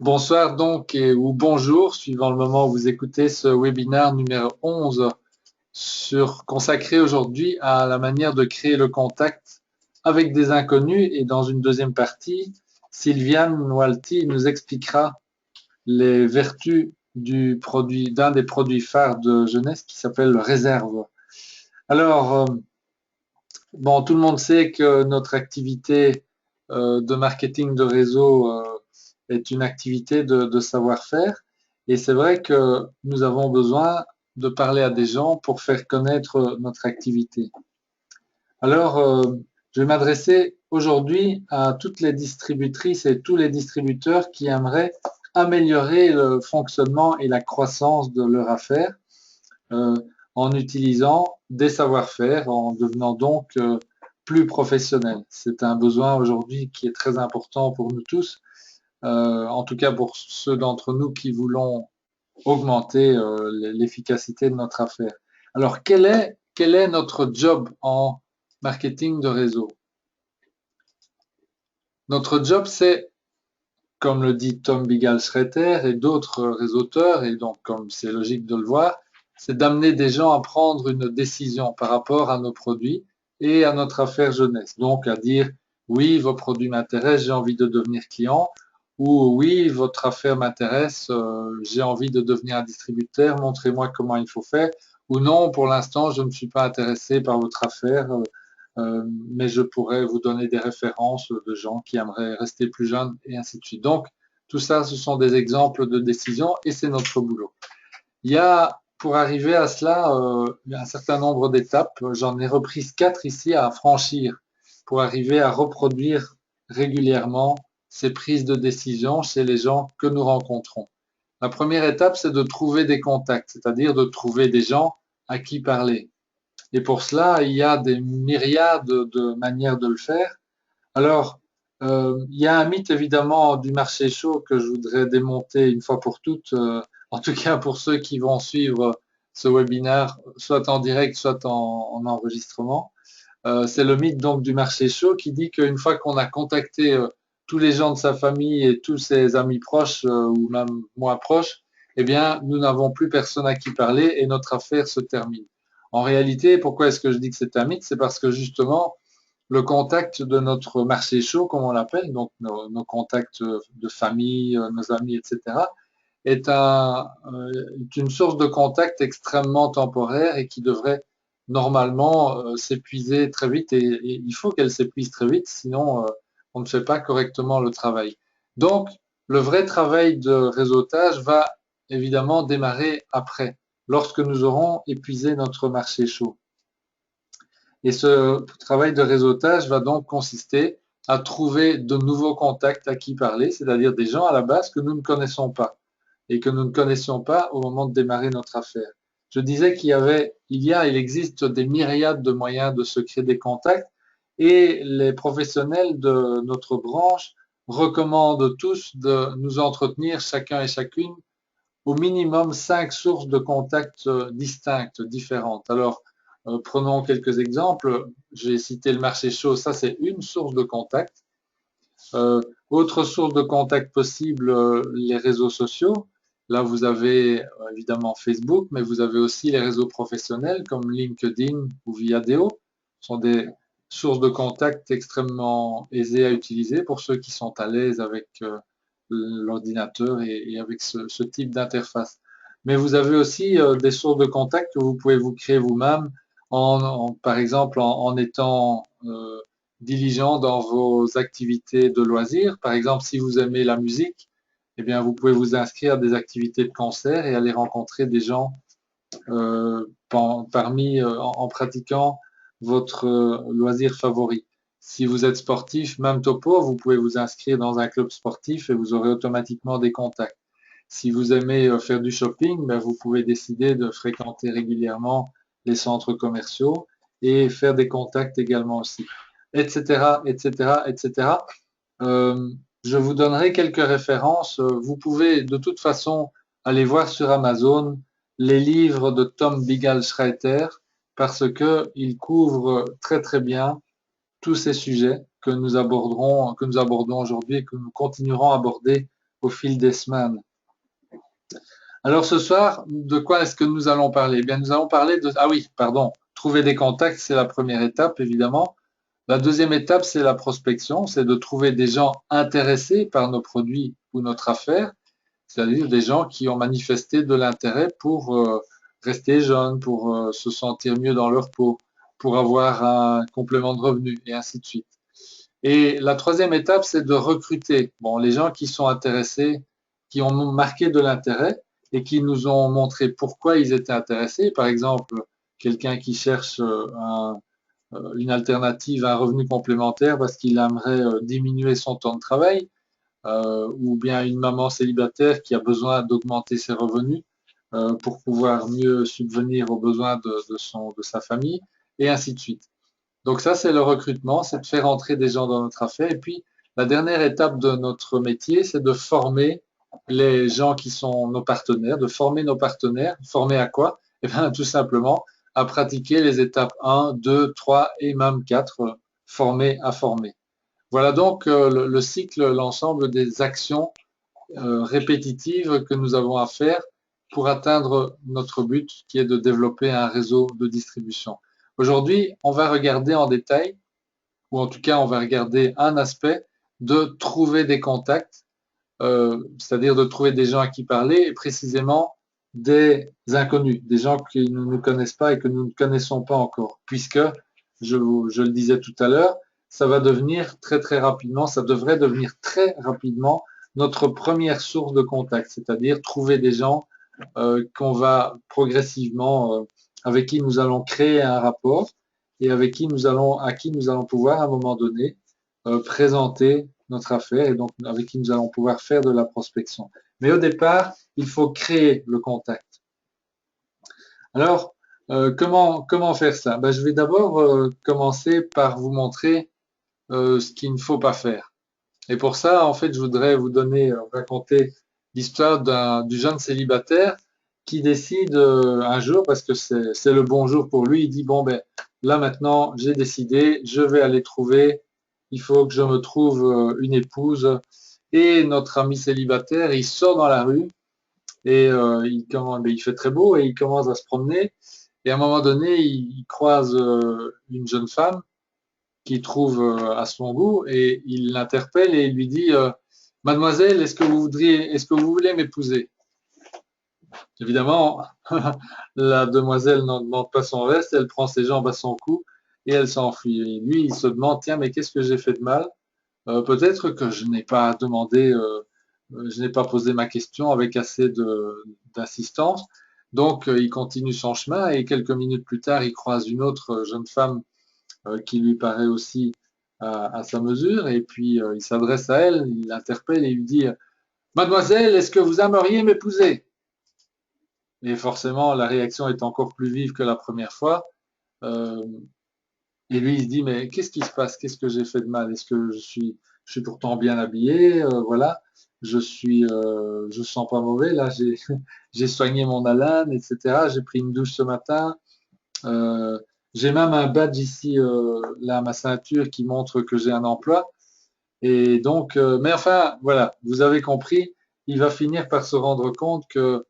Bonsoir donc ou bonjour, suivant le moment où vous écoutez ce webinaire numéro 11 consacré aujourd'hui à la manière de créer le contact avec des inconnus. Et dans une deuxième partie, Sylviane Walti nous expliquera les vertus d'un des produits phares de jeunesse qui s'appelle le Réserve. Alors, bon, tout le monde sait que notre activité de marketing de réseau est une activité de savoir-faire. Et c'est vrai que nous avons besoin de parler à des gens pour faire connaître notre activité. Alors, je vais m'adresser aujourd'hui à toutes les distributrices et tous les distributeurs qui aimeraient améliorer le fonctionnement et la croissance de leur affaire euh, en utilisant des savoir-faire, en devenant donc plus professionnel. C'est un besoin aujourd'hui qui est très important pour nous tous, en tout cas pour ceux d'entre nous qui voulons augmenter l'efficacité de notre affaire. Alors, quel est notre job en marketing de réseau? Notre job, c'est, comme le dit Tom Bigal-Schreiter et d'autres réseauteurs, et donc comme c'est logique de le voir, c'est d'amener des gens à prendre une décision par rapport à nos produits et à notre affaire jeunesse. Donc à dire oui, vos produits m'intéressent, j'ai envie de devenir client, ou oui, votre affaire m'intéresse, j'ai envie de devenir un distributeur, montrez-moi comment il faut faire, ou non, pour l'instant, je ne suis pas intéressé par votre affaire, mais je pourrais vous donner des références de gens qui aimeraient rester plus jeunes et ainsi de suite. Donc, tout ça, ce sont des exemples de décisions et c'est notre boulot. Il y a, pour arriver à cela, un certain nombre d'étapes. J'en ai repris 4 ici à franchir pour arriver à reproduire régulièrement ces prises de décision chez les gens que nous rencontrons. La première étape, c'est de trouver des contacts, c'est-à-dire de trouver des gens à qui parler. Et pour cela, il y a des myriades de manières de le faire. Alors, il y a un mythe évidemment du marché chaud que je voudrais démonter une fois pour toutes, en tout cas pour ceux qui vont suivre ce webinaire, soit en direct, soit en enregistrement. C'est le mythe donc du marché chaud qui dit qu'une fois qu'on a contacté tous les gens de sa famille et tous ses amis proches ou même moins proches, eh bien, nous n'avons plus personne à qui parler et notre affaire se termine. En réalité, pourquoi est-ce que je dis que c'est un mythe? C'est parce que justement, le contact de notre marché chaud, comme on l'appelle, donc nos contacts de famille, nos amis, etc., est une source de contact extrêmement temporaire et qui devrait normalement s'épuiser très vite et il faut qu'elle s'épuise très vite, sinon on ne fait pas correctement le travail. Donc, le vrai travail de réseautage va évidemment démarrer après, lorsque nous aurons épuisé notre marché chaud. Et ce travail de réseautage va donc consister à trouver de nouveaux contacts à qui parler, c'est-à-dire des gens à la base que nous ne connaissons pas et que nous ne connaissions pas au moment de démarrer notre affaire. Je disais il existe des myriades de moyens de se créer des contacts et les professionnels de notre branche recommandent tous de nous entretenir chacun et chacune au minimum 5 sources de contacts distinctes, différentes. Alors, prenons quelques exemples. J'ai cité le marché chaud, ça c'est une source de contact. Autre source de contact possible, les réseaux sociaux. Là, vous avez évidemment Facebook, mais vous avez aussi les réseaux professionnels comme LinkedIn ou Viadeo. Ce sont des sources de contact extrêmement aisées à utiliser pour ceux qui sont à l'aise avec l'ordinateur et avec ce type d'interface. Mais vous avez aussi des sources de contact que vous pouvez vous créer vous-même, par exemple en étant diligent dans vos activités de loisirs. Par exemple, si vous aimez la musique, eh bien, vous pouvez vous inscrire à des activités de concert et aller rencontrer des gens en pratiquant votre loisir favori. Si vous êtes sportif, même topo, vous pouvez vous inscrire dans un club sportif et vous aurez automatiquement des contacts. Si vous aimez faire du shopping, ben vous pouvez décider de fréquenter régulièrement les centres commerciaux et faire des contacts également aussi, etc., etc., etc. Je vous donnerai quelques références. Vous pouvez de toute façon aller voir sur Amazon les livres de Tom Bigal-Schreiter parce que il couvre très très bien tous ces sujets que nous abordons aujourd'hui et que nous continuerons à aborder au fil des semaines. Alors ce soir, de quoi est-ce que nous allons parler? Eh bien, nous allons parler de... Ah oui, pardon, trouver des contacts, c'est la première étape, évidemment. La deuxième étape, c'est la prospection, c'est de trouver des gens intéressés par nos produits ou notre affaire, c'est-à-dire des gens qui ont manifesté de l'intérêt pour rester jeunes, pour se sentir mieux dans leur peau, pour avoir un complément de revenu, et ainsi de suite. Et la troisième étape, c'est de recruter. Bon, les gens qui sont intéressés, qui ont marqué de l'intérêt et qui nous ont montré pourquoi ils étaient intéressés. Par exemple, quelqu'un qui cherche une alternative à un revenu complémentaire parce qu'il aimerait diminuer son temps de travail, ou bien une maman célibataire qui a besoin d'augmenter ses revenus pour pouvoir mieux subvenir aux besoins de sa famille, et ainsi de suite. Donc ça, c'est le recrutement, c'est de faire entrer des gens dans notre affaire. Et puis, la dernière étape de notre métier, c'est de former les gens qui sont nos partenaires, de former nos partenaires. Former à quoi? Eh bien, tout simplement à pratiquer les étapes 1, 2, 3 et même 4, former à former. Voilà donc le cycle, l'ensemble des actions répétitives que nous avons à faire pour atteindre notre but qui est de développer un réseau de distribution. Aujourd'hui, on va regarder en détail, ou en tout cas on va regarder un aspect de trouver des contacts, c'est-à-dire de trouver des gens à qui parler, et précisément des inconnus, des gens qui ne nous connaissent pas et que nous ne connaissons pas encore, puisque, je le disais tout à l'heure, ça va devenir très rapidement, ça devrait devenir très rapidement notre première source de contact, c'est-à-dire trouver des gens qu'on va progressivement, avec qui nous allons créer un rapport et à qui nous allons pouvoir à un moment donné présenter notre affaire et donc avec qui nous allons pouvoir faire de la prospection. Mais au départ, il faut créer le contact. Alors, comment faire ça? Ben, je vais d'abord commencer par vous montrer ce qu'il ne faut pas faire. Et pour ça, en fait, je voudrais vous raconter l'histoire du jeune célibataire qui décide un jour, parce que c'est le bon jour pour lui, il dit, bon, ben là maintenant, j'ai décidé, je vais aller trouver, il faut que je me trouve une épouse. Et notre ami célibataire, il sort dans la rue et il fait très beau et il commence à se promener. Et à un moment donné, il croise une jeune femme qu'il trouve à son goût et il l'interpelle et il lui dit Mademoiselle, est-ce que vous voulez m'épouser? Évidemment, la demoiselle n'en demande pas son reste, elle prend ses jambes à son cou et elle s'enfuit. Et lui, il se demande tiens, mais qu'est-ce que j'ai fait de mal? Peut-être que je n'ai pas demandé, je n'ai pas posé ma question avec assez d'insistance. Donc, il continue son chemin et quelques minutes plus tard, il croise une autre jeune femme qui lui paraît aussi à sa mesure. Et puis, il s'adresse à elle, il l'interpelle et lui dit Mademoiselle, est-ce que vous aimeriez m'épouser? Et forcément, la réaction est encore plus vive que la première fois. Euh, et lui, il se dit mais qu'est-ce qui se passe? Qu'est-ce que j'ai fait de mal? Est-ce que je suis pourtant bien habillé? Voilà, je sens pas mauvais. Là, j'ai soigné mon haleine, etc. J'ai pris une douche ce matin. Euh, j'ai même un badge ici, là, à ma ceinture, qui montre que j'ai un emploi. Et donc, mais enfin, voilà, vous avez compris, il va finir par se rendre compte que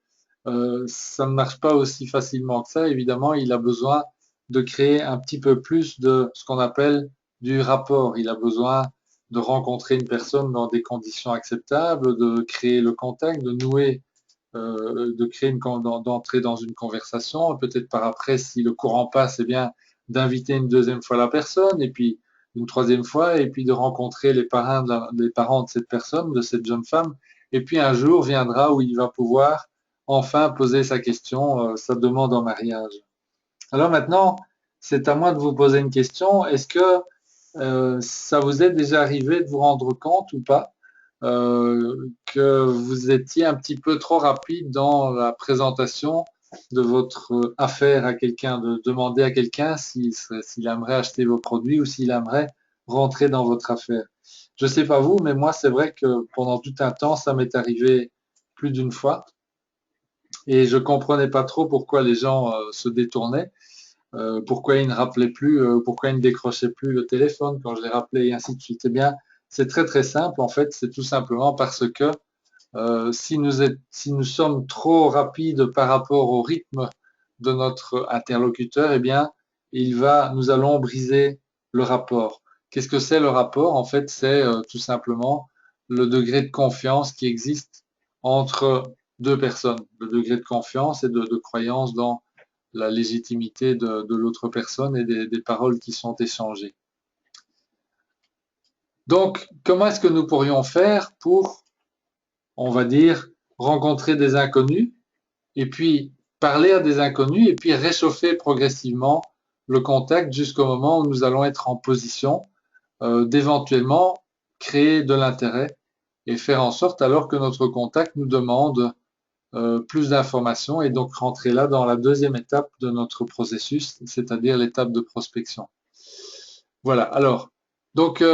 ça ne marche pas aussi facilement que ça. Évidemment, il a besoin de créer un petit peu plus de ce qu'on appelle du rapport. Il a besoin de rencontrer une personne dans des conditions acceptables, de créer le contact, de nouer d'entrer dans une conversation, peut-être par après, si le courant passe, eh bien, d'inviter une deuxième fois la personne, et puis une troisième fois, et puis de rencontrer les parents de cette personne, de cette jeune femme, et puis un jour viendra où il va pouvoir enfin poser sa question, sa demande en mariage. Alors maintenant, c'est à moi de vous poser une question. Est-ce que ça vous est déjà arrivé de vous rendre compte ou pas que vous étiez un petit peu trop rapide dans la présentation de votre affaire à quelqu'un, de demander à quelqu'un s'il aimerait acheter vos produits ou s'il aimerait rentrer dans votre affaire. Je ne sais pas vous, mais moi, c'est vrai que pendant tout un temps, ça m'est arrivé plus d'une fois et je comprenais pas trop pourquoi les gens se détournaient. pourquoi il ne rappelait plus, pourquoi il ne décrochait plus le téléphone quand je l'ai rappelé et ainsi de suite. Eh bien, c'est très très simple. En fait, c'est tout simplement parce que si nous sommes trop rapides par rapport au rythme de notre interlocuteur, eh bien, nous allons briser le rapport. Qu'est-ce que c'est le rapport? En fait, c'est tout simplement le degré de confiance qui existe entre deux personnes, le degré de confiance et de croyance dans la légitimité de l'autre personne et des paroles qui sont échangées. Donc, comment est-ce que nous pourrions faire pour, on va dire, rencontrer des inconnus et puis parler à des inconnus et puis réchauffer progressivement le contact jusqu'au moment où nous allons être en position d'éventuellement créer de l'intérêt et faire en sorte alors que notre contact nous demande plus d'informations et donc rentrer là dans la deuxième étape de notre processus, c'est-à-dire l'étape de prospection. Voilà, alors, donc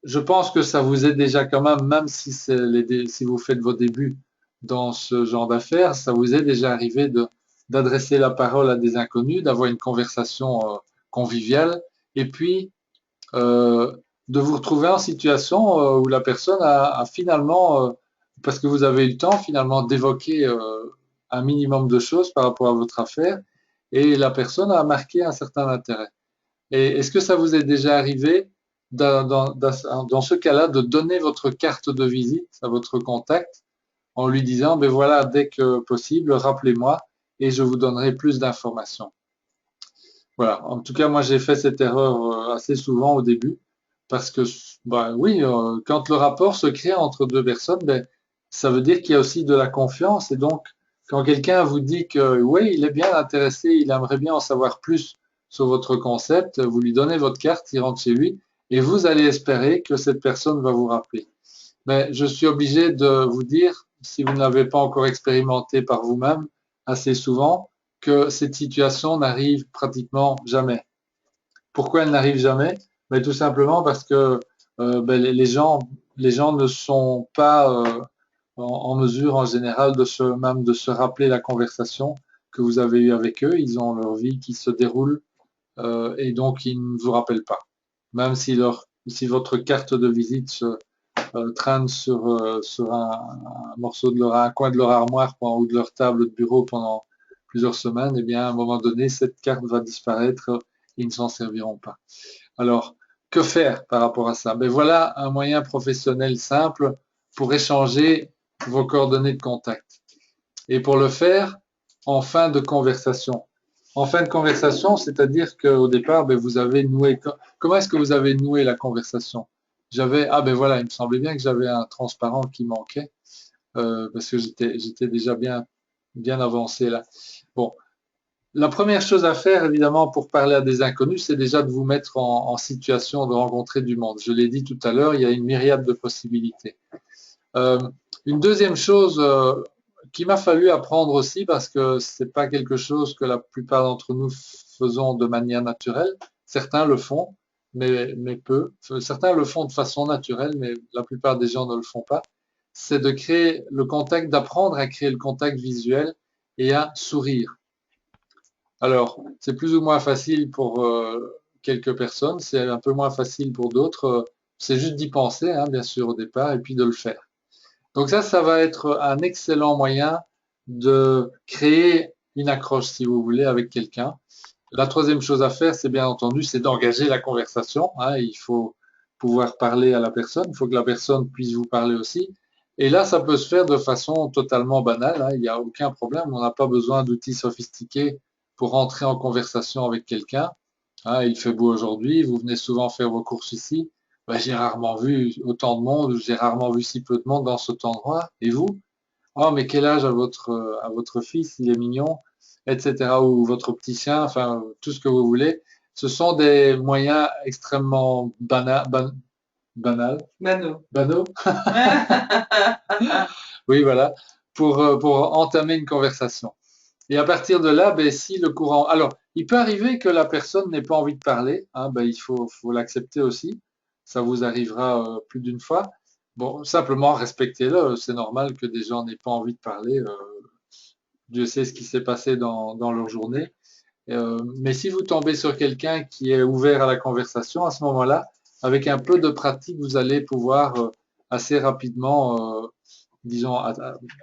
je pense que ça vous est déjà quand même si, si vous faites vos débuts dans ce genre d'affaires, ça vous est déjà arrivé d'adresser la parole à des inconnus, d'avoir une conversation conviviale, et puis euh, de vous retrouver en situation où la personne a finalement, parce que vous avez eu le temps finalement d'évoquer un minimum de choses par rapport à votre affaire, et la personne a marqué un certain intérêt. Et est-ce que ça vous est déjà arrivé dans ce cas-là de donner votre carte de visite à votre contact en lui disant, ben voilà, dès que possible, rappelez-moi et je vous donnerai plus d'informations. Voilà. En tout cas, moi, j'ai fait cette erreur assez souvent au début parce que, ben oui, quand le rapport se crée entre deux personnes, ben, ça veut dire qu'il y a aussi de la confiance et donc, quand quelqu'un vous dit que oui, il est bien intéressé, il aimerait bien en savoir plus sur votre concept, vous lui donnez votre carte, il rentre chez lui et vous allez espérer que cette personne va vous rappeler. Mais je suis obligé de vous dire, si vous n'avez pas encore expérimenté par vous-même assez souvent, que cette situation n'arrive pratiquement jamais. Pourquoi elle n'arrive jamais? Mais tout simplement parce que ben, les gens ne sont pas en mesure en général même de se rappeler la conversation que vous avez eue avec eux. Ils ont leur vie qui se déroule et donc ils ne vous rappellent pas. Même si votre carte de visite traîne sur un morceau de un coin de leur armoire ou de leur table de bureau pendant plusieurs semaines, eh bien, à un moment donné, cette carte va disparaître et ils ne s'en serviront pas. Alors, que faire par rapport à ça? Ben voilà un moyen professionnel simple pour échanger vos coordonnées de contact. Et pour le faire, en fin de conversation. En fin de conversation, c'est-à-dire qu'au départ, ben, vous avez noué. Comment est-ce que vous avez noué la conversation? Ah ben voilà, il me semblait bien que j'avais un transparent qui manquait parce que j'étais déjà bien avancé là. Bon, la première chose à faire, évidemment, pour parler à des inconnus, c'est déjà de vous mettre en situation de rencontrer du monde. Je l'ai dit tout à l'heure, il y a une myriade de possibilités. Euh, une deuxième chose qu'il m'a fallu apprendre aussi, parce que c'est pas quelque chose que la plupart d'entre nous faisons de manière naturelle. Certains le font, mais peu. Certains le font de façon naturelle, mais la plupart des gens ne le font pas. C'est de créer le contact, d'apprendre à créer le contact visuel et à sourire. Alors, c'est plus ou moins facile pour quelques personnes, c'est un peu moins facile pour d'autres. C'est juste d'y penser, hein, bien sûr, au départ, et puis de le faire. Donc ça va être un excellent moyen de créer une accroche, si vous voulez, avec quelqu'un. La troisième chose à faire, c'est bien entendu, c'est d'engager la conversation, hein. Il faut pouvoir parler à la personne, il faut que la personne puisse vous parler aussi. Et là, ça peut se faire de façon totalement banale, hein. Il n'y a aucun problème, on n'a pas besoin d'outils sophistiqués pour entrer en conversation avec quelqu'un. Hein, il fait beau aujourd'hui, vous venez souvent faire vos courses ici. Ben, j'ai rarement vu autant de monde, j'ai rarement vu si peu de monde dans cet endroit. Et vous? Oh, mais quel âge a à votre fils? Il est mignon, etc. Ou votre petit chien, enfin, tout ce que vous voulez. Ce sont des moyens extrêmement banals, banaux, oui, voilà, pour entamer une conversation. Et à partir de là, ben, si le courant... Alors, il peut arriver que la personne n'ait pas envie de parler, hein, ben, faut l'accepter aussi. Ça vous arrivera plus d'une fois. Bon, simplement respectez-le. C'est normal que des gens n'aient pas envie de parler. Dieu sait ce qui s'est passé dans leur journée. Mais si vous tombez sur quelqu'un qui est ouvert à la conversation, à ce moment-là, avec un peu de pratique, vous allez pouvoir assez rapidement, disons,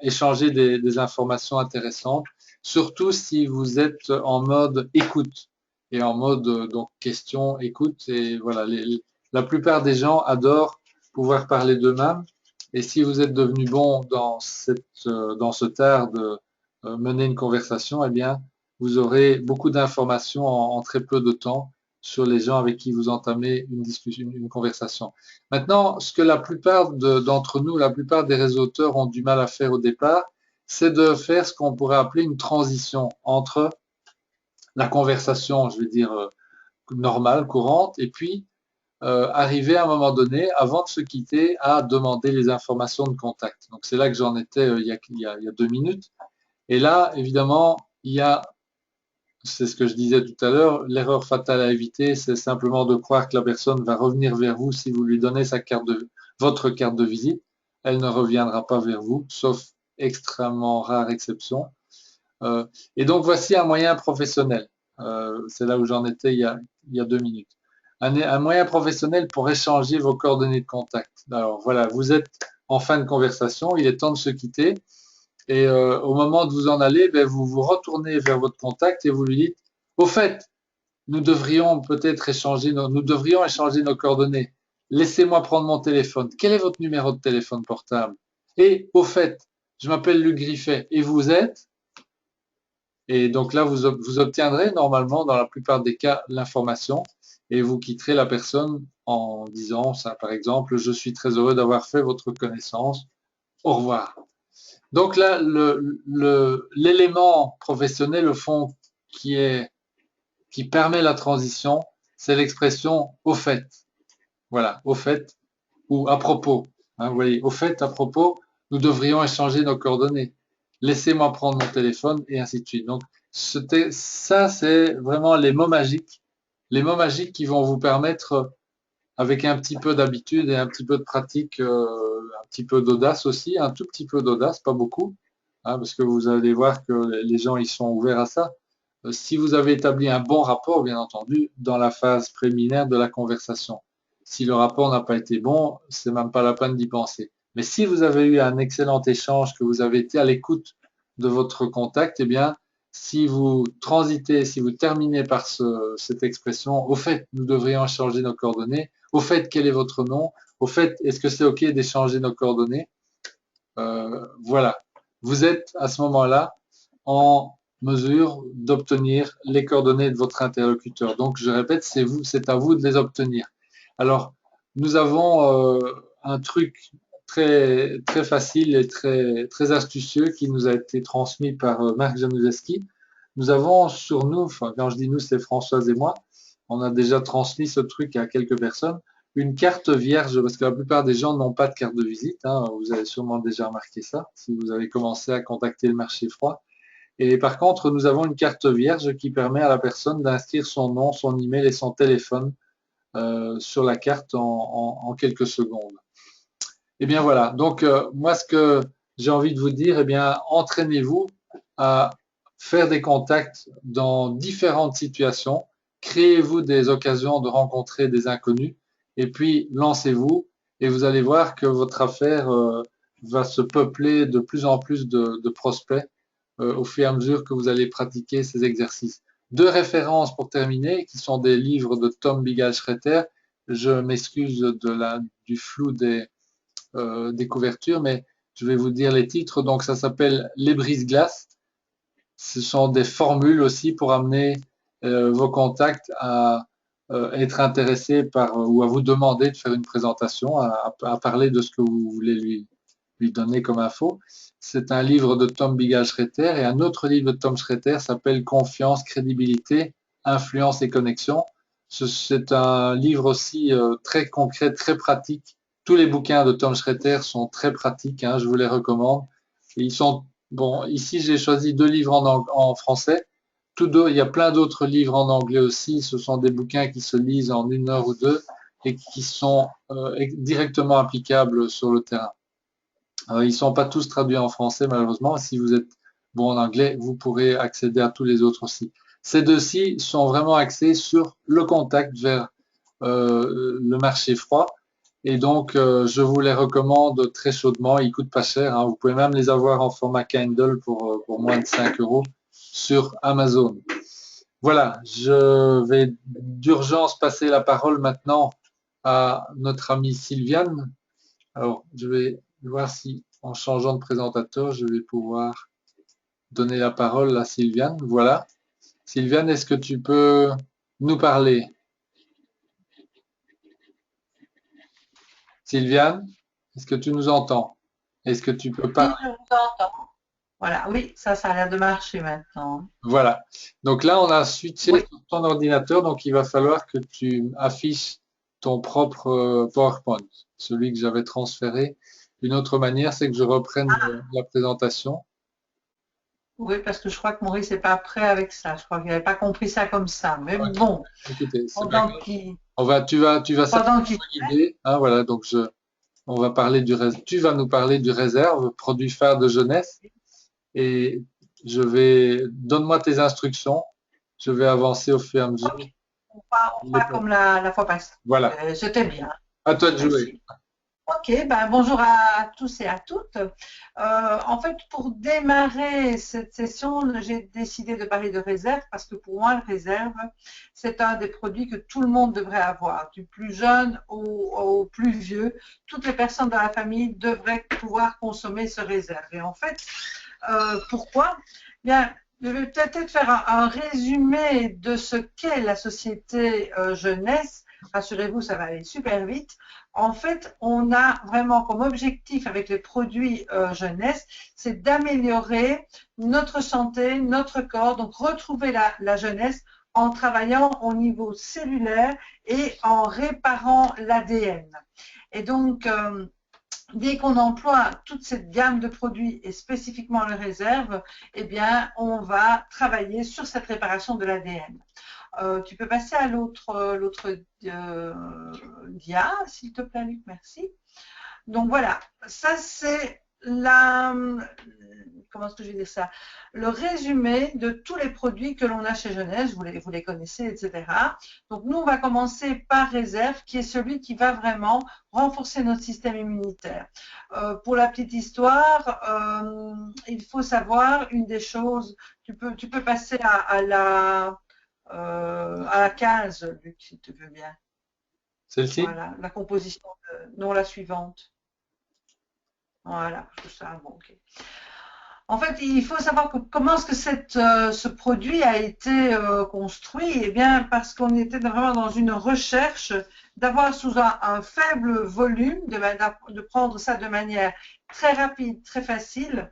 échanger des informations intéressantes, surtout si vous êtes en mode écoute et en mode donc question, écoute. Et voilà, la plupart des gens adorent pouvoir parler d'eux-mêmes. Et si vous êtes devenu bon dans cet art de mener une conversation, eh bien, vous aurez beaucoup d'informations en très peu de temps sur les gens avec qui vous entamez une discussion, une conversation. Maintenant, ce que la plupart d'entre nous, la plupart des réseauteurs ont du mal à faire au départ, c'est de faire ce qu'on pourrait appeler une transition entre la conversation, je vais dire, normale, courante, et puis arriver à un moment donné, avant de se quitter, à demander les informations de contact. Donc c'est là que j'en étais il y a 2 minutes. Et là, évidemment, il y a, c'est ce que je disais tout à l'heure, l'erreur fatale à éviter, c'est simplement de croire que la personne va revenir vers vous si vous lui donnez votre carte de visite. Elle ne reviendra pas vers vous, sauf extrêmement rare exception. Euh, et donc voici un moyen professionnel. C'est là où j'en étais il y a 2 minutes. Un moyen professionnel pour échanger vos coordonnées de contact. Alors voilà, vous êtes en fin de conversation, il est temps de se quitter. Et au moment de vous en aller, ben, vous vous retournez vers votre contact et vous lui dites, au fait, nous devrions peut-être nous devrions échanger nos coordonnées. Laissez-moi prendre mon téléphone. Quel est votre numéro de téléphone portable? Et au fait, je m'appelle Luc Griffet et vous êtes? Et donc là, vous obtiendrez normalement, dans la plupart des cas, l'information et vous quitterez la personne en disant ça, par exemple, je suis très heureux d'avoir fait votre connaissance. Au revoir. Donc là, l'élément professionnel, au fond, qui permet la transition, c'est l'expression au fait. Voilà, au fait ou à propos. Hein, vous voyez, au fait, à propos, nous devrions échanger nos coordonnées. Laissez-moi prendre mon téléphone et ainsi de suite. Donc, ça, c'est vraiment les mots magiques qui vont vous permettre, avec un petit peu d'habitude et un petit peu de pratique, un petit peu d'audace aussi, un tout petit peu d'audace, pas beaucoup, hein, parce que vous allez voir que les gens ils sont ouverts à ça. Si vous avez établi un bon rapport, bien entendu, dans la phase préliminaire de la conversation. Si le rapport n'a pas été bon, c'est même pas la peine d'y penser. Mais si vous avez eu un excellent échange, que vous avez été à l'écoute de votre contact, eh bien, si vous transitez, si vous terminez par cette expression, au fait, nous devrions échanger nos coordonnées, au fait, quel est votre nom, au fait, est-ce que c'est OK d'échanger nos coordonnées? Voilà. Vous êtes à ce moment-là en mesure d'obtenir les coordonnées de votre interlocuteur. Donc, je répète, c'est à vous de les obtenir. Alors, nous avons un truc très, très facile et très, très astucieux qui nous a été transmis par Marc Januszewski. Nous avons sur nous, enfin, quand je dis nous, c'est Françoise et moi, on a déjà transmis ce truc à quelques personnes, une carte vierge, parce que la plupart des gens n'ont pas de carte de visite, hein, vous avez sûrement déjà remarqué ça, si vous avez commencé à contacter le marché froid. Et par contre, nous avons une carte vierge qui permet à la personne d'inscrire son nom, son email et son téléphone sur la carte en quelques secondes. Et bien voilà, donc moi ce que j'ai envie de vous dire, eh bien entraînez-vous à faire des contacts dans différentes situations, créez-vous des occasions de rencontrer des inconnus et puis lancez-vous et vous allez voir que votre affaire va se peupler de plus en plus de prospects au fur et à mesure que vous allez pratiquer ces exercices. Deux références pour terminer, qui sont des livres de Tom Bigal-Schreter. Je m'excuse du flou des couvertures, mais je vais vous dire les titres. Donc, ça s'appelle Les brise-glaces. Ce sont des formules aussi pour amener vos contacts à être intéressés par ou à vous demander de faire une présentation, à parler de ce que vous voulez lui donner comme info. C'est un livre de Tom Bigal-Schreter et un autre livre de Tom Schreter s'appelle Confiance, crédibilité, influence et connexion. C'est un livre aussi très concret, très pratique. Tous les bouquins de Tom Schreter sont très pratiques, hein, je vous les recommande. Et ils sont bon. Ici, j'ai choisi 2 livres en français. Il y a plein d'autres livres en anglais aussi. Ce sont des bouquins qui se lisent en 1 heure ou 2 et qui sont directement applicables sur le terrain. Ils ne sont pas tous traduits en français, malheureusement. Si vous êtes bon en anglais, vous pourrez accéder à tous les autres aussi. Ces deux-ci sont vraiment axés sur le contact vers le marché froid. Et donc, je vous les recommande très chaudement. Ils coûtent pas cher, hein. Vous pouvez même les avoir en format Kindle pour moins de 5 euros sur Amazon. Voilà, je vais d'urgence passer la parole maintenant à notre amie Sylviane. Alors, je vais voir si, en changeant de présentateur, je vais pouvoir donner la parole à Sylviane. Voilà. Sylviane, est-ce que tu peux nous parler? Sylviane, est-ce que tu nous entends? Est-ce que tu peux Oui, parler? je vous entends. Voilà, oui, ça a l'air de marcher maintenant. Voilà. Donc là, on a switché Oui, sur ton ordinateur, donc il va falloir que tu affiches ton propre PowerPoint, celui que j'avais transféré. Une autre manière, c'est que je reprenne la présentation. oui, parce que je crois que Maurice n'est pas prêt avec ça. Je crois qu'il n'avait pas compris ça comme ça. Mais Ok. bon, Écoutez, c'est pas pendant grave. qu'il Tu vas pendant certainement qu'il me guider. Hein, voilà, donc on va parler tu vas nous parler du réserve, produit phare de jeunesse, et donne-moi tes instructions. Je vais avancer au fur et à mesure. ok, on fera comme la fois passée. Voilà. C'était bien. À toi de jouer. Merci. Ok, ben bonjour à tous et à toutes. En fait, pour démarrer cette session, j'ai décidé de parler de réserve parce que pour moi, le réserve, c'est un des produits que tout le monde devrait avoir, du plus jeune au plus vieux. Toutes les personnes dans la famille devraient pouvoir consommer ce réserve. Et en fait, pourquoi? Bien, je vais peut-être faire un résumé de ce qu'est la société jeunesse. Rassurez-vous, ça va aller super vite. En fait, on a vraiment comme objectif avec les produits jeunesse, c'est d'améliorer notre santé, notre corps, donc retrouver la jeunesse en travaillant au niveau cellulaire et en réparant l'ADN. Et donc, dès qu'on emploie toute cette gamme de produits et spécifiquement le réserve, eh bien, on va travailler sur cette réparation de l'ADN. Tu peux passer à l'autre dia, s'il te plaît, Luc, merci. Donc voilà, ça c'est comment est-ce que je vais dire ça? Le résumé de tous les produits que l'on a chez Jeunesse, vous les connaissez, etc. Donc nous, on va commencer par réserve, qui est celui qui va vraiment renforcer notre système immunitaire. Pour la petite histoire, il faut savoir une des choses, tu peux passer à la 15, Luc, si tu veux bien. Celle-ci? Voilà, la composition, non la suivante. Voilà, tout ça, bon, ok. En fait, il faut savoir comment est-ce que ce produit a été construit. Eh bien, parce qu'on était vraiment dans une recherche d'avoir sous un faible volume, de prendre ça de manière très rapide, très facile,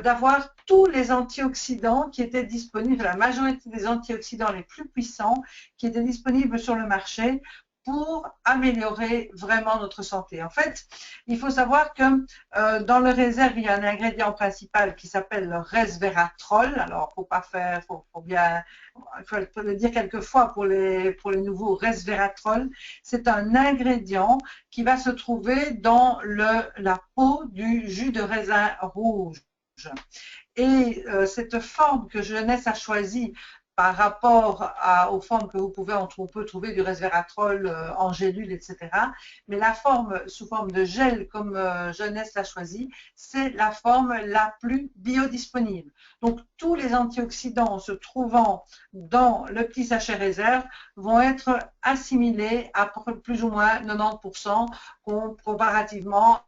d'avoir tous les antioxydants qui étaient disponibles, la majorité des antioxydants les plus puissants qui étaient disponibles sur le marché pour améliorer vraiment notre santé. En fait, il faut savoir que dans le réserve, il y a un ingrédient principal qui s'appelle le resveratrol. Alors, faut pas faire, faut bien, il faut le dire quelquefois pour les nouveaux, resveratrol. C'est un ingrédient qui va se trouver dans la peau du jus de raisin rouge. Et cette forme que Jeunesse a choisie par rapport aux formes que on peut trouver du resveratrol en gélule, etc. Mais la forme sous forme de gel, comme Jeunesse l'a choisi, c'est la forme la plus biodisponible. Donc tous les antioxydants se trouvant dans le petit sachet réserve vont être assimilés à plus ou moins 90% comparativement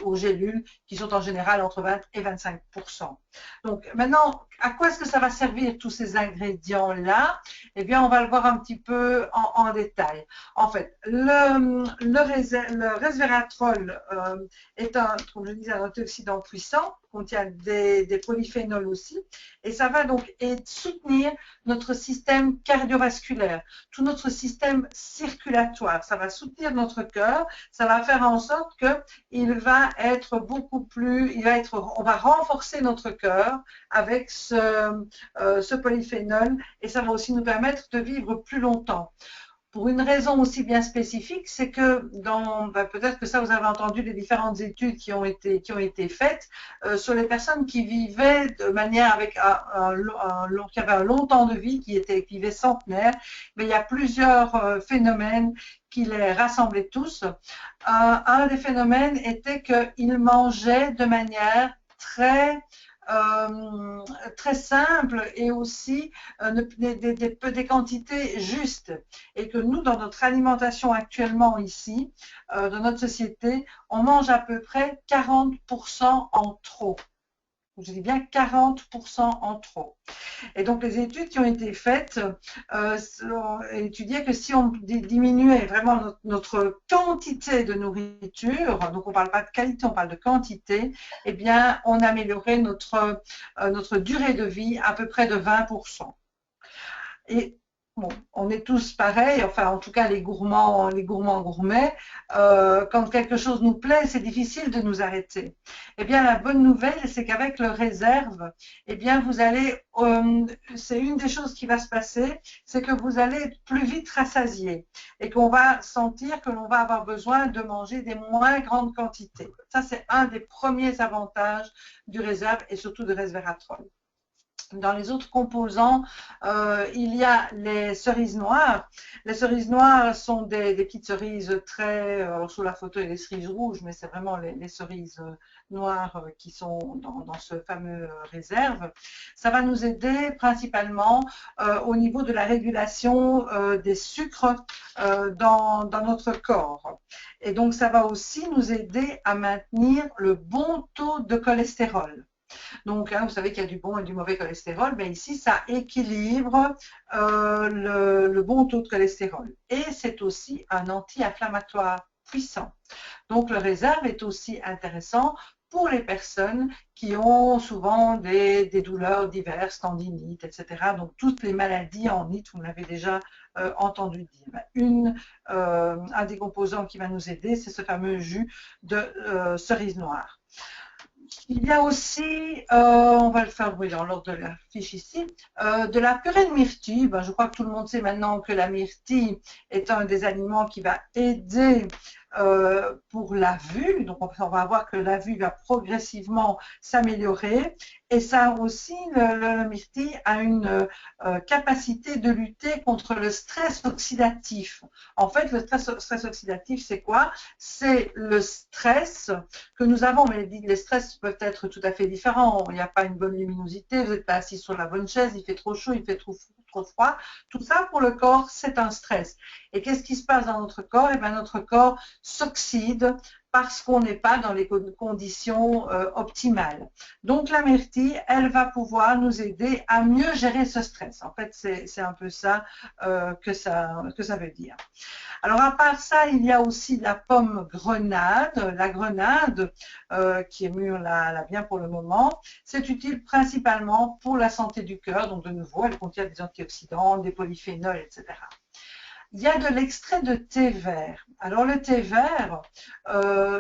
aux gélules qui sont en général entre 20 et 25%. Donc maintenant, à quoi est-ce que ça va servir tous ces ingrédients-là? Eh bien, on va le voir un petit peu en détail. En fait, le resveratrol est comme je disais, un antioxydant puissant, contient des polyphénols aussi, et ça va donc soutenir notre système cardiovasculaire, tout notre système circulatoire. Ça va soutenir notre cœur, ça va faire en sorte que il va être beaucoup plus, on va renforcer notre cœur avec ce polyphénol et ça va aussi nous permettre de vivre plus longtemps. pour une raison aussi bien spécifique, c'est que peut-être que ça vous avez entendu les différentes études qui ont été faites sur les personnes qui vivaient de manière avec qui avaient un long temps de vie, qui vivaient centenaires, mais il y a plusieurs phénomènes qui les rassemblaient tous. Un des phénomènes était qu'ils mangeaient de manière très simple et aussi des quantités justes. Et que nous, dans notre alimentation actuellement ici, dans notre société, on mange à peu près 40% en trop. Je dis bien 40% en trop. Et donc, les études qui ont été faites étudiaient que si on diminuait vraiment notre quantité de nourriture, donc on ne parle pas de qualité, on parle de quantité, eh bien, on améliorait notre durée de vie à peu près de 20%. Et bon, on est tous pareils, enfin en tout cas les gourmands gourmets, quand quelque chose nous plaît, c'est difficile de nous arrêter. Eh bien la bonne nouvelle, c'est qu'avec le réserve, eh bien c'est une des choses qui va se passer, c'est que vous allez être plus vite rassasié et qu'on va sentir que l'on va avoir besoin de manger des moins grandes quantités. Ça c'est un des premiers avantages du réserve et surtout de resveratrol. Dans les autres composants, il y a les cerises noires. Les cerises noires sont des petites cerises sous la photo, il y a les cerises rouges, mais c'est vraiment les cerises noires qui sont dans ce fameux réserve. Ça va nous aider principalement au niveau de la régulation des sucres dans notre corps. Et donc, ça va aussi nous aider à maintenir le bon taux de cholestérol. Donc, vous savez qu'il y a du bon et du mauvais cholestérol, mais ici, ça équilibre le bon taux de cholestérol. Et c'est aussi un anti-inflammatoire puissant. Donc, le réserve est aussi intéressant pour les personnes qui ont souvent des douleurs diverses, tendinites, etc. Donc, toutes les maladies en NIT, vous l'avez déjà entendu dire. Un des composants qui va nous aider, c'est ce fameux jus de cerise noire. Il y a aussi, on va le faire dans l'ordre de la fiche ici, de la purée de myrtille. Je crois que tout le monde sait maintenant que la myrtille est un des aliments qui va aider pour la vue. Donc, on va voir que la vue va progressivement s'améliorer. Et ça aussi, le myrtille a une capacité de lutter contre le stress oxydatif. En fait, le stress oxydatif, c'est quoi? C'est le stress que nous avons, mais les stress peuvent être tout à fait différents. Il n'y a pas une bonne luminosité, vous n'êtes pas assis sur la bonne chaise, il fait trop chaud, il fait trop froid. Tout ça, pour le corps, c'est un stress. Et qu'est-ce qui se passe dans notre corps? Eh bien, notre corps s'oxyde parce qu'on n'est pas dans les conditions optimales. Donc, la myrtille, elle va pouvoir nous aider à mieux gérer ce stress. En fait, c'est un peu ça que ça veut dire. Alors, à part ça, il y a aussi la pomme grenade. La grenade, qui est mûre là bien pour le moment, c'est utile principalement pour la santé du cœur. Donc, de nouveau, elle contient des antioxydants, des polyphénols, etc. Il y a de l'extrait de thé vert. Alors le thé vert,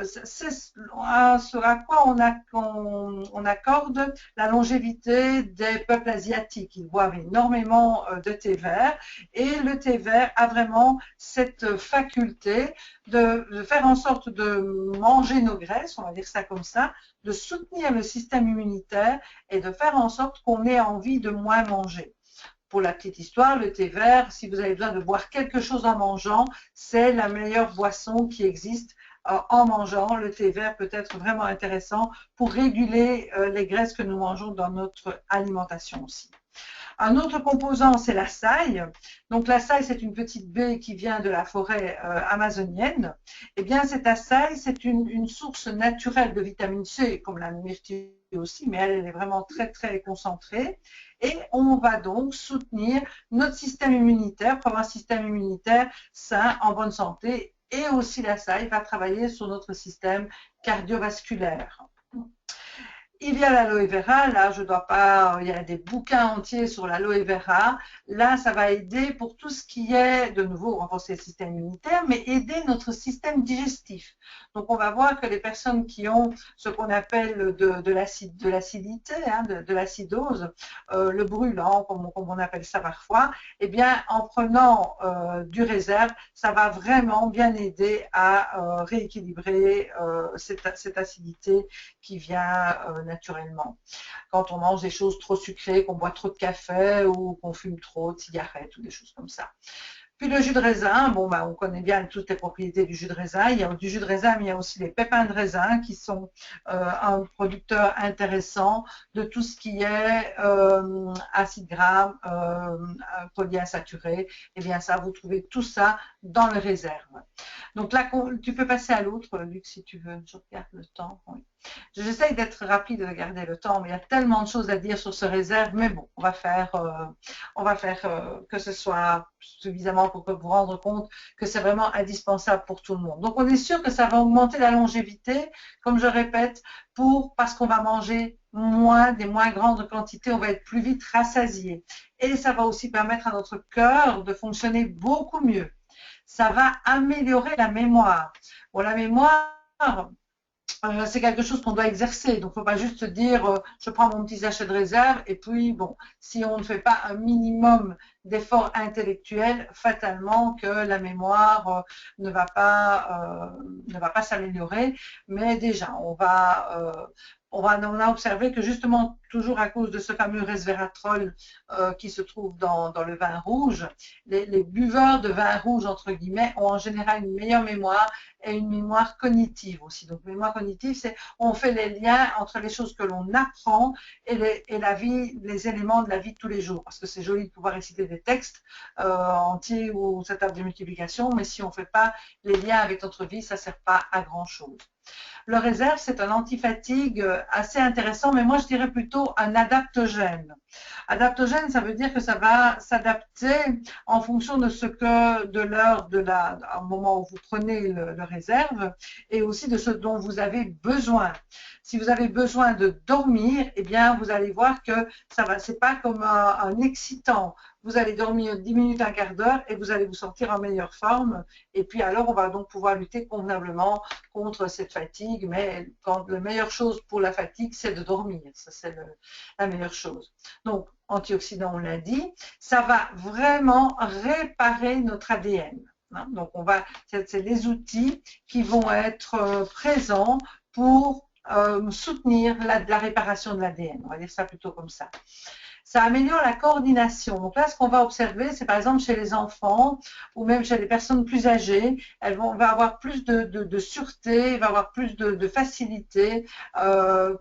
c'est ce à quoi on accorde la longévité des peuples asiatiques. Ils boivent énormément de thé vert et le thé vert a vraiment cette faculté de faire en sorte de manger nos graisses, on va dire ça comme ça, de soutenir le système immunitaire et de faire en sorte qu'on ait envie de moins manger. Pour la petite histoire, le thé vert, si vous avez besoin de boire quelque chose en mangeant, c'est la meilleure boisson qui existe en mangeant. Le thé vert peut être vraiment intéressant pour réguler les graisses que nous mangeons dans notre alimentation aussi. Un autre composant, c'est la saille. Donc la saille, c'est une petite baie qui vient de la forêt amazonienne. Eh bien, cette saille, c'est une source naturelle de vitamine C, comme la myrtille aussi, mais elle est vraiment très, très concentrée. Et on va donc soutenir notre système immunitaire pour avoir un système immunitaire sain, en bonne santé. Et aussi la saille va travailler sur notre système cardiovasculaire. Il y a l'aloe vera, là je dois pas, il y a des bouquins entiers sur l'aloe vera. Là, ça va aider pour tout ce qui est, de nouveau, renforcer le système immunitaire, mais aider notre système digestif. Donc on va voir que les personnes qui ont ce qu'on appelle de l'acidité, hein, de l'acidose, le brûlant, comme on appelle ça parfois, eh bien en prenant du réserve, ça va vraiment bien aider à rééquilibrer cette acidité qui vient naturellement. Quand on mange des choses trop sucrées, qu'on boit trop de café ou qu'on fume trop de cigarettes ou des choses comme ça. Puis le jus de raisin, bon, bah, on connaît bien toutes les propriétés du jus de raisin. Il y a du jus de raisin, mais il y a aussi les pépins de raisin qui sont un producteur intéressant de tout ce qui est acides gras, polyinsaturés. Eh bien, ça, vous trouvez tout ça dans les réserves. Donc là, tu peux passer à l'autre, Luc, si tu veux. Je regarde le temps. Oui. J'essaye d'être rapide, de garder le temps, mais il y a tellement de choses à dire sur ce réserve. Mais bon, on va faire que ce soit suffisamment pour vous rendre compte que c'est vraiment indispensable pour tout le monde. Donc, on est sûr que ça va augmenter la longévité, comme je répète, parce qu'on va manger des moins grandes quantités, on va être plus vite rassasié. Et ça va aussi permettre à notre cœur de fonctionner beaucoup mieux. Ça va améliorer la mémoire. Bon, la mémoire, c'est quelque chose qu'on doit exercer. Donc, il ne faut pas juste se dire, je prends mon petit sachet de réserve et puis, bon, si on ne fait pas un minimum d'efforts intellectuels, fatalement que la mémoire ne va pas s'améliorer. Mais déjà, on a observé que justement, toujours à cause de ce fameux resveratrol qui se trouve dans le vin rouge, les buveurs de vin rouge, entre guillemets, ont en général une meilleure mémoire et une mémoire cognitive aussi. Donc, mémoire cognitive, c'est on fait les liens entre les choses que l'on apprend et la vie, les éléments de la vie de tous les jours. Parce que c'est joli de pouvoir réciter des textes entiers ou cette table de multiplication, mais si on ne fait pas les liens avec notre vie, ça ne sert pas à grand-chose. Le réserve, c'est un antifatigue assez intéressant, mais moi je dirais plutôt un adaptogène. Adaptogène, ça veut dire que ça va s'adapter en fonction de l'heure, au moment où vous prenez le réserve, et aussi de ce dont vous avez besoin. Si vous avez besoin de dormir, eh bien, vous allez voir que ça va, c'est pas comme un excitant. Vous allez dormir 10 minutes, un quart d'heure et vous allez vous sentir en meilleure forme. Et puis alors, on va donc pouvoir lutter convenablement contre cette fatigue. Mais la meilleure chose pour la fatigue, c'est de dormir. Ça, c'est la meilleure chose. Donc, antioxydants, on l'a dit, ça va vraiment réparer notre ADN. Donc, c'est les outils qui vont être présents pour soutenir la réparation de l'ADN. On va dire ça plutôt comme ça. Ça améliore la coordination. Donc là, ce qu'on va observer, c'est par exemple chez les enfants ou même chez les personnes plus âgées, on va avoir plus de sûreté, il va avoir plus de facilité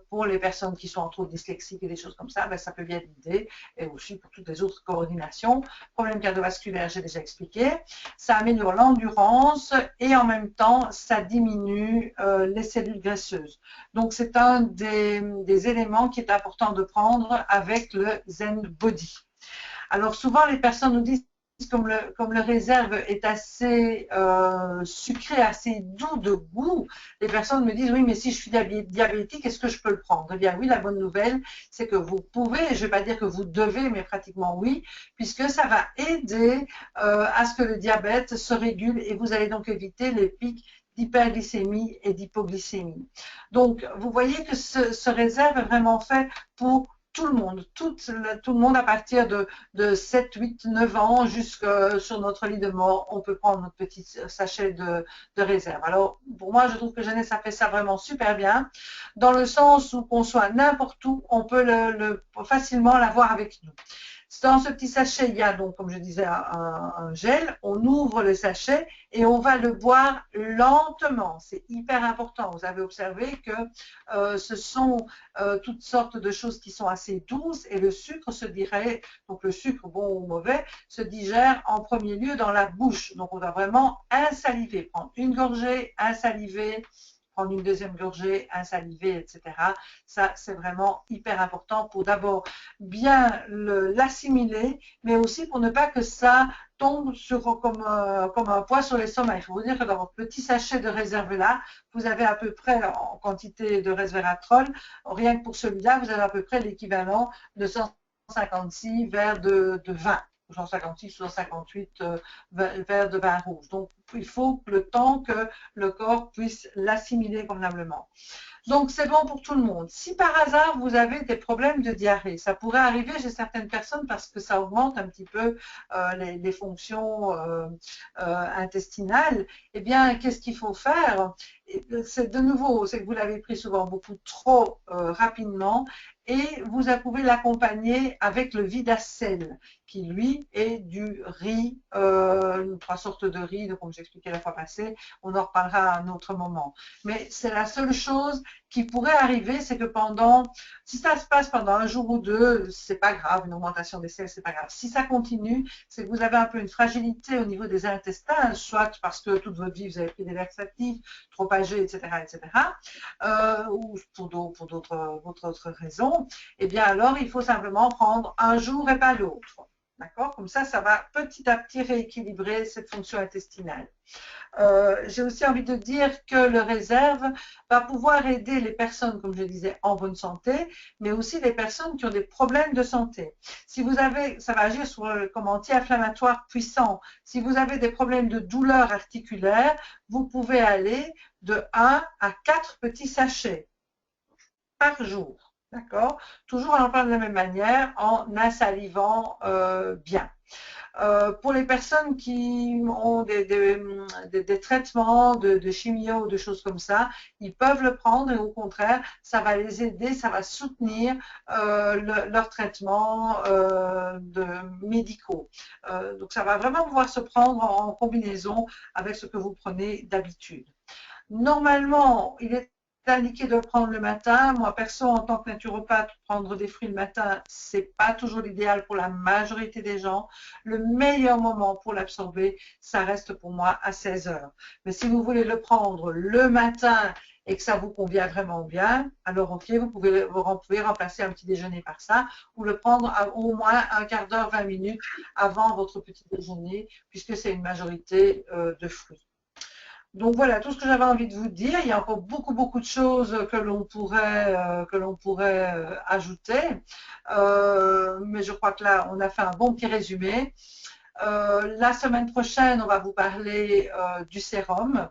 pour les personnes qui sont entre autres dyslexiques et des choses comme ça, ben, ça peut bien aider, et aussi pour toutes les autres coordinations. Problème cardiovasculaire, j'ai déjà expliqué. Ça améliore l'endurance et en même temps, ça diminue les cellules graisseuses. Donc c'est un des éléments qui est important de prendre avec le Zen Body. Alors souvent les personnes nous disent comme le réserve est assez sucré, assez doux de goût, les personnes me disent oui mais si je suis diabétique, est-ce que je peux le prendre? Eh bien oui, la bonne nouvelle c'est que vous pouvez, je ne vais pas dire que vous devez, mais pratiquement oui, puisque ça va aider à ce que le diabète se régule et vous allez donc éviter les pics d'hyperglycémie et d'hypoglycémie. Donc vous voyez que ce réserve est vraiment fait pour tout le monde, tout le monde à partir de 7, 8, 9 ans jusqu'à sur notre lit de mort, on peut prendre notre petit sachet de réserve. Alors, pour moi, je trouve que Jeunesse a fait ça vraiment super bien, dans le sens où qu'on soit n'importe où, on peut facilement l'avoir avec nous. Dans ce petit sachet, il y a donc, comme je disais, un gel. On ouvre le sachet et on va le boire lentement. C'est hyper important. Vous avez observé que ce sont toutes sortes de choses qui sont assez douces et le sucre donc le sucre bon ou mauvais, se digère en premier lieu dans la bouche. Donc on va vraiment insaliver, prendre une gorgée, insaliver, prendre une deuxième gorgée, insaliver, etc. Ça, c'est vraiment hyper important pour d'abord bien l'assimiler, mais aussi pour ne pas que ça tombe comme un poids sur l'estomac. Il faut vous dire que dans votre petit sachet de réserve là, vous avez à peu près en quantité de resveratrol, rien que pour celui-là, vous avez à peu près l'équivalent de 156 verres de vin. 156 ou 158 verres de vin rouge. Donc, il faut le temps que le corps puisse l'assimiler convenablement. Donc, c'est bon pour tout le monde. Si par hasard, vous avez des problèmes de diarrhée, ça pourrait arriver chez certaines personnes parce que ça augmente un petit peu les fonctions intestinales. Eh bien, qu'est-ce qu'il faut faire? C'est de nouveau, c'est que vous l'avez pris souvent beaucoup trop rapidement et vous pouvez l'accompagner avec le Vidacel qui, lui, est du riz, 3 sortes de riz, donc comme j'expliquais la fois passée, on en reparlera à un autre moment. Mais c'est la seule chose qui pourrait arriver, c'est que si ça se passe pendant un jour ou deux, c'est pas grave, une augmentation des sels, c'est pas grave. Si ça continue, c'est que vous avez un peu une fragilité au niveau des intestins, soit parce que toute votre vie vous avez pris des laxatifs, trop âgé, etc., ou pour d'autres raisons. Eh bien alors, il faut simplement prendre un jour et pas l'autre. D'accord? Comme ça va petit à petit rééquilibrer cette fonction intestinale. J'ai aussi envie de dire que le réserve va pouvoir aider les personnes, comme je disais, en bonne santé, mais aussi les personnes qui ont des problèmes de santé. Si vous avez, ça va agir comme anti-inflammatoire puissant. Si vous avez des problèmes de douleur articulaire, vous pouvez aller de 1 à 4 petits sachets par jour. D'accord? Toujours en parlant de la même manière, en insalivant bien. Pour les personnes qui ont des traitements de chimio ou de choses comme ça, ils peuvent le prendre et au contraire, ça va les aider, ça va soutenir leur traitement médicaux. Donc ça va vraiment pouvoir se prendre en combinaison avec ce que vous prenez d'habitude. Normalement, il est indiqué de le prendre le matin. Moi, perso, en tant que naturopathe, prendre des fruits le matin, c'est pas toujours l'idéal pour la majorité des gens. Le meilleur moment pour l'absorber, ça reste pour moi à 16 heures. Mais si vous voulez le prendre le matin et que ça vous convient vraiment bien, alors ok, vous pouvez remplacer un petit déjeuner par ça ou le prendre au moins un quart d'heure, 20 minutes avant votre petit déjeuner, puisque c'est une majorité de fruits. Donc voilà tout ce que j'avais envie de vous dire. Il y a encore beaucoup de choses que l'on pourrait ajouter. Mais je crois que là, on a fait un bon petit résumé. La semaine prochaine, on va vous parler du sérum,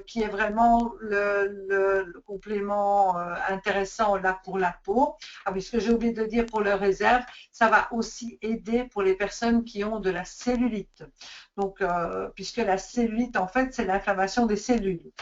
qui est vraiment le complément intéressant là pour la peau. Ah oui, ce que j'ai oublié de dire pour le réserve, ça va aussi aider pour les personnes qui ont de la cellulite. Donc, puisque la cellulite, en fait, c'est l'inflammation des cellules.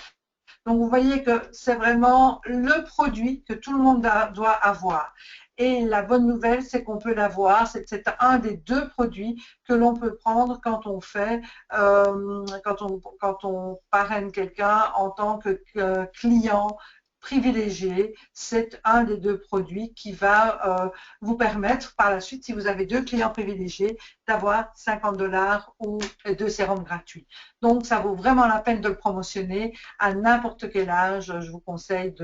Donc, vous voyez que c'est vraiment le produit que tout le monde doit avoir. Et la bonne nouvelle, c'est qu'on peut l'avoir. C'est un des deux produits que l'on peut prendre quand on fait, quand on parraine quelqu'un en tant que client privilégié. C'est un des deux produits qui va vous permettre par la suite, si vous avez deux clients privilégiés, d'avoir 50 $ ou 2 sérums gratuits. Donc, ça vaut vraiment la peine de le promotionner à n'importe quel âge. Je vous conseille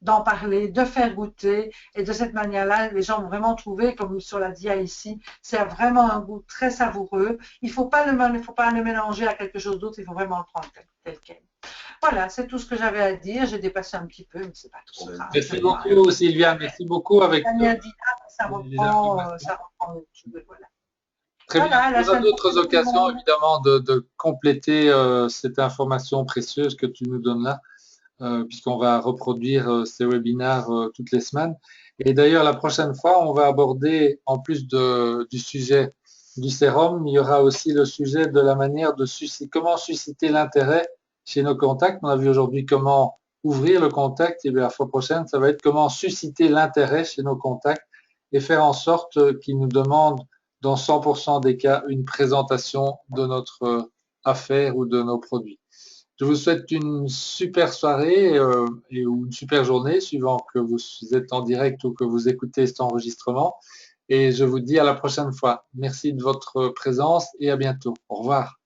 d'en parler, de faire goûter. Et de cette manière-là, les gens vont vraiment trouver, comme sur la dia ici, c'est vraiment un goût très savoureux. Il ne faut pas le mélanger à quelque chose d'autre, il faut vraiment le prendre tel quel. Voilà, c'est tout ce que j'avais à dire. J'ai dépassé un petit peu, mais c'est pas trop grave. Merci beaucoup, Sylvia. Merci beaucoup avec ça reprend voilà. Très bien. Il y aura d'autres occasions, évidemment, de compléter cette information précieuse que tu nous donnes là, puisqu'on va reproduire ces webinaires toutes les semaines. Et d'ailleurs, la prochaine fois, on va aborder, en plus du sujet du sérum, il y aura aussi le sujet de la manière de comment susciter l'intérêt chez nos contacts. On a vu aujourd'hui comment ouvrir le contact, et bien la fois prochaine, ça va être comment susciter l'intérêt chez nos contacts et faire en sorte qu'ils nous demandent dans 100% des cas une présentation de notre affaire ou de nos produits. Je vous souhaite une super soirée ou une super journée, suivant que vous êtes en direct ou que vous écoutez cet enregistrement. Et je vous dis à la prochaine fois. Merci de votre présence et à bientôt. Au revoir.